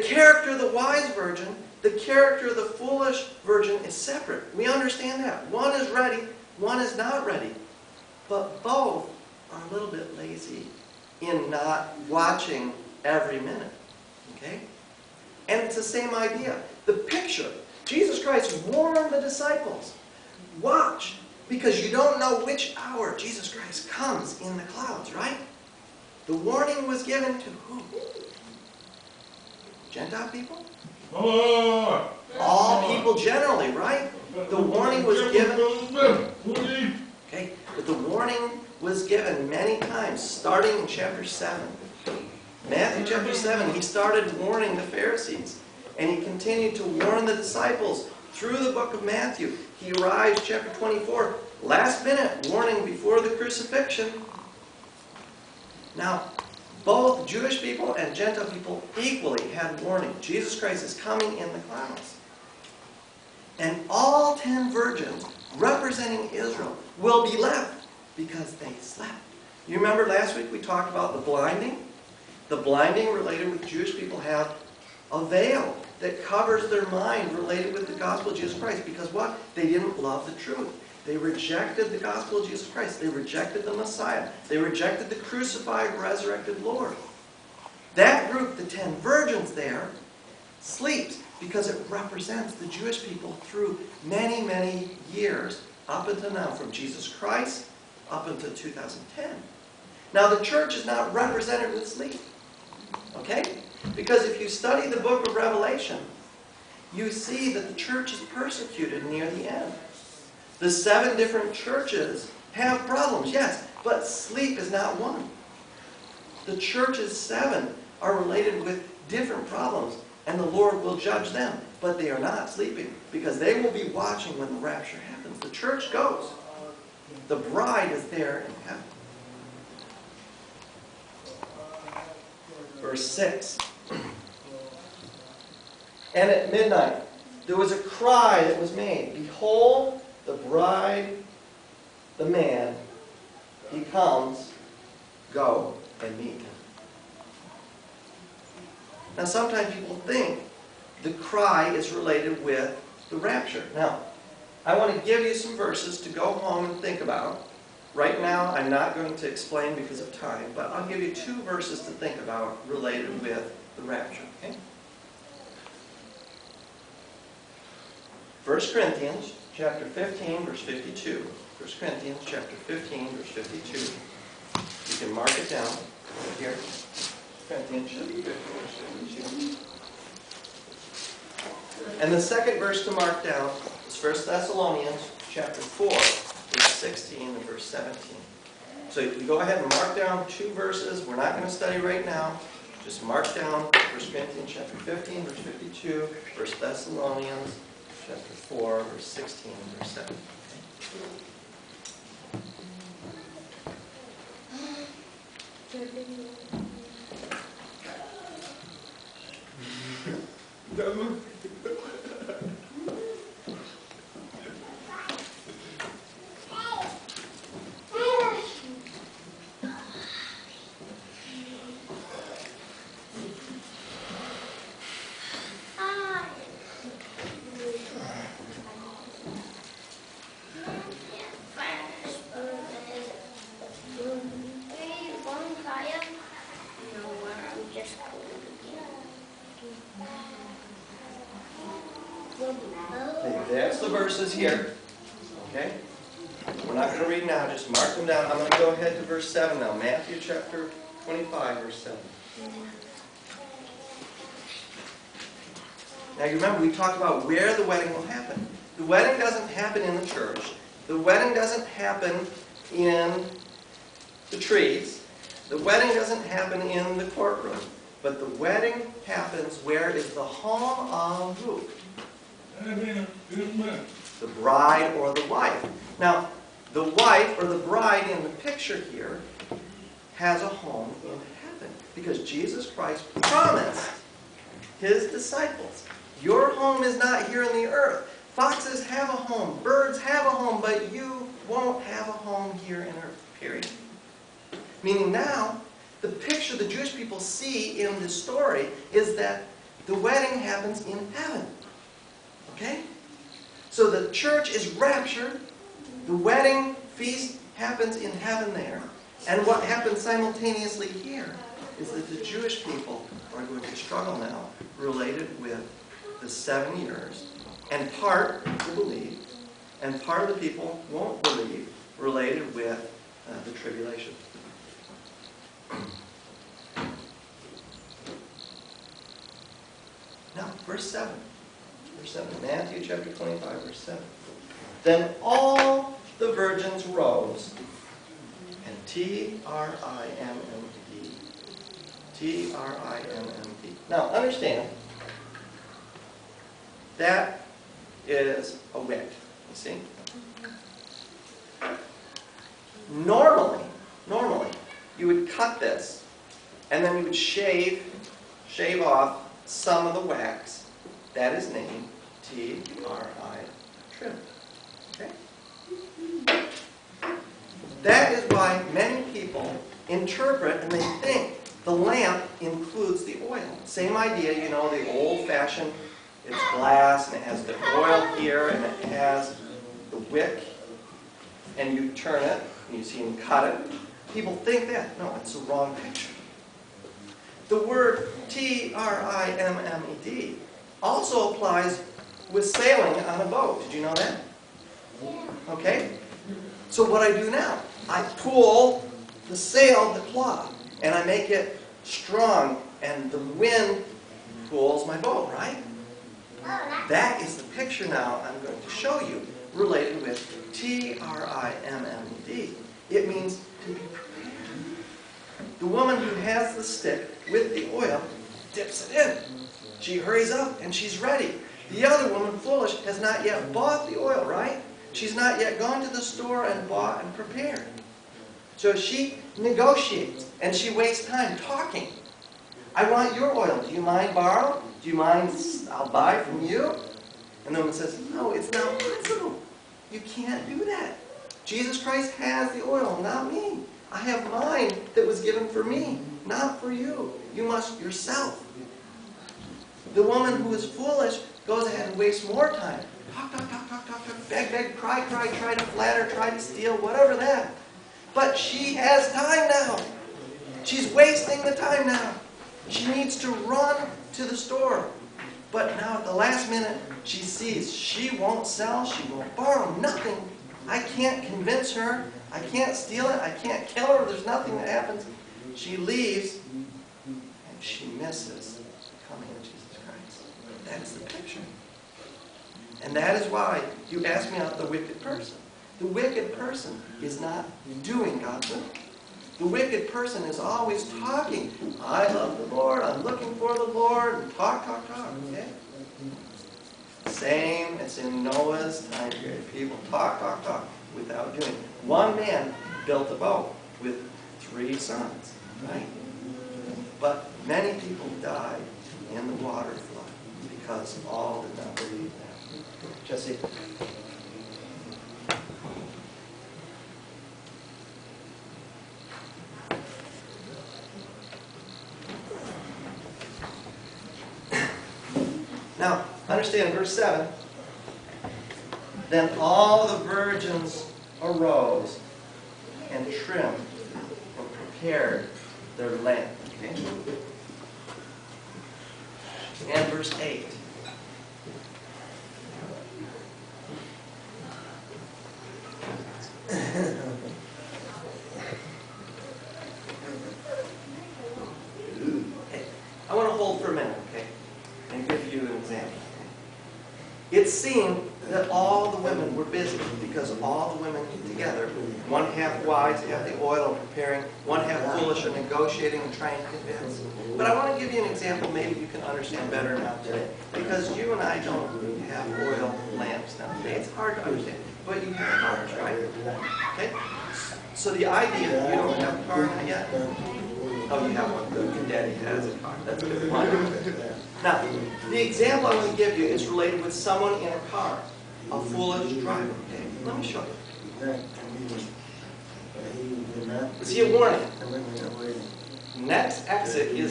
character of the wise virgin, the character of the foolish virgin is separate. We understand that. One is ready, one is not ready. But both are a little bit lazy in not watching every minute. Okay? And it's the same idea. The picture. Jesus Christ warned the disciples. Watch, because you don't know which hour Jesus Christ comes in the clouds, right? The warning was given to who? Gentile people? All people generally, right? The warning was given. Okay, but the warning was given many times, starting in chapter 7. Matthew chapter 7, he started warning the Pharisees. And he continued to warn the disciples through the book of Matthew. He arrives, chapter 24, last minute, warning before the crucifixion. Now, both Jewish people and Gentile people equally had warning. Jesus Christ is coming in the clouds. And all 10 virgins, representing Israel, will be left because they slept. You remember last week we talked about the blinding? The blinding related with Jewish people have a veil that covers their mind related with the gospel of Jesus Christ. Because what? They didn't love the truth. They rejected the gospel of Jesus Christ. They rejected the Messiah. They rejected the crucified, resurrected Lord. That group, the 10 virgins there, sleeps because it represents the Jewish people through many, many years up until now, from Jesus Christ up until 2010. Now the church is not represented with sleep. Okay? Because if you study the book of Revelation, you see that the church is persecuted near the end. The 7 different churches have problems, yes, but sleep is not one. The churches 7 are related with different problems, and the Lord will judge them. But they are not sleeping, because they will be watching when the rapture happens. The church goes. The bride is there in heaven. Verse 6. And at midnight there was a cry that was made, Behold, the bride, the man, he comes, go and meet him. Now sometimes people think the cry is related with the rapture. Now, I want to give you some verses to go home and think about. Right now, I'm not going to explain because of time, but I'll give you 2 verses to think about related with the rapture. Okay? 1 Corinthians chapter 15, verse 52. 1 Corinthians chapter 15, verse 52. You can mark it down right here. 1 Corinthians chapter 15, verse 52. And the second verse to mark down is 1 Thessalonians chapter 4, verse 16 and verse 17. So you go ahead and mark down 2 verses. We're not going to study right now. Just mark down 1 Corinthians chapter 15, verse 52, 1 Thessalonians chapter 4, verse 16 and verse 17. That's the verses here. Okay? We're not going to read now. Just mark them down. I'm going to go ahead to verse 7 now. Matthew chapter 25, verse 7. Now you remember we talked about where the wedding will happen. The wedding doesn't happen in the church. The wedding doesn't happen in the trees. The wedding doesn't happen in the courtroom. But the wedding happens where is the home of who? The bride or the wife. Now, the wife or the bride in the picture here has a home in heaven. Because Jesus Christ promised his disciples, your home is not here on the earth. Foxes have a home, birds have a home, but you won't have a home here on earth, period. Meaning now, the picture the Jewish people see in this story is that The wedding happens in heaven. Okay? So the church is raptured. The wedding feast happens in heaven there. And what happens simultaneously here is that the Jewish people are going to struggle now related with the 7 years. And part will believe, and part of the people won't believe, related with the tribulation. Now, verse 7. Verse 7. Matthew chapter 25, verse 7. Then all the virgins rose, and T-R-I-M-M-D. T-R-I-M-M-D. Now, understand, that is a wick, you see? Normally, you would cut this, and then you would shave off some of the wax. That is named T-R-I, trim. Okay? That is why many people interpret and they think the lamp includes the oil. Same idea, you know, the old-fashioned, it's glass and it has the oil here and it has the wick, and you turn it and you see him cut it. People think that. No, it's the wrong picture. The word T-R-I-M-M-E-D also applies with sailing on a boat. Did you know that? Okay? So what I do now, I pull the sail, the cloth, and I make it strong, and the wind pulls my boat, right? That is the picture now I'm going to show you related with T-R-I-M-M-E-D. It means to be prepared. The woman who has the stick with the oil dips it in. She hurries up and she's ready. The other woman, foolish, has not yet bought the oil, right? She's not yet gone to the store and bought and prepared. So she negotiates and she wastes time talking. I want your oil. Do you mind borrow? Do you mind I'll buy from you? And the woman says, no, it's not possible. You can't do that. Jesus Christ has the oil, not me. I have mine that was given for me, not for you. You must yourself. The woman who is foolish goes ahead and wastes more time. Talk, beg, cry, try to flatter, try to steal, whatever that. But she has time now. She's wasting the time now. She needs to run to the store. But now at the last minute, she sees she won't sell, she won't borrow, nothing. I can't convince her. I can't steal it. I can't kill her. There's nothing that happens. She leaves, and she misses the coming of Jesus Christ. That is the picture. And that is why you ask me about the wicked person. The wicked person is not doing God's will. The wicked person is always talking. I love the Lord. I'm looking for the Lord. And talk. Okay? Same as in Noah's time period. People talk without doing it. One man built a boat with 3 sons, right? But many people died in the water flood because all did not believe that. Jesse? Now, understand verse 7. Then all the virgins arose and trimmed and prepared their lamp. Okay? And verse 8. I want to hold for a minute, okay, and give you an example. It seemed that all the women were busy because all the women together, one half wise, half the oil and preparing, one half foolish and negotiating and trying to convince. But I want to give you an example maybe you can understand better now today. Because you and I don't have oil lamps now today. It's hard to understand. But you have cars, right? Okay? So the idea that you don't have a car yet? Oh, you have one. Good. Your daddy has a car. That's a good one. Now, the example I'm going to give you is related with someone in a car. A foolish driver. Okay? Let me show you. See a warning. Next exit is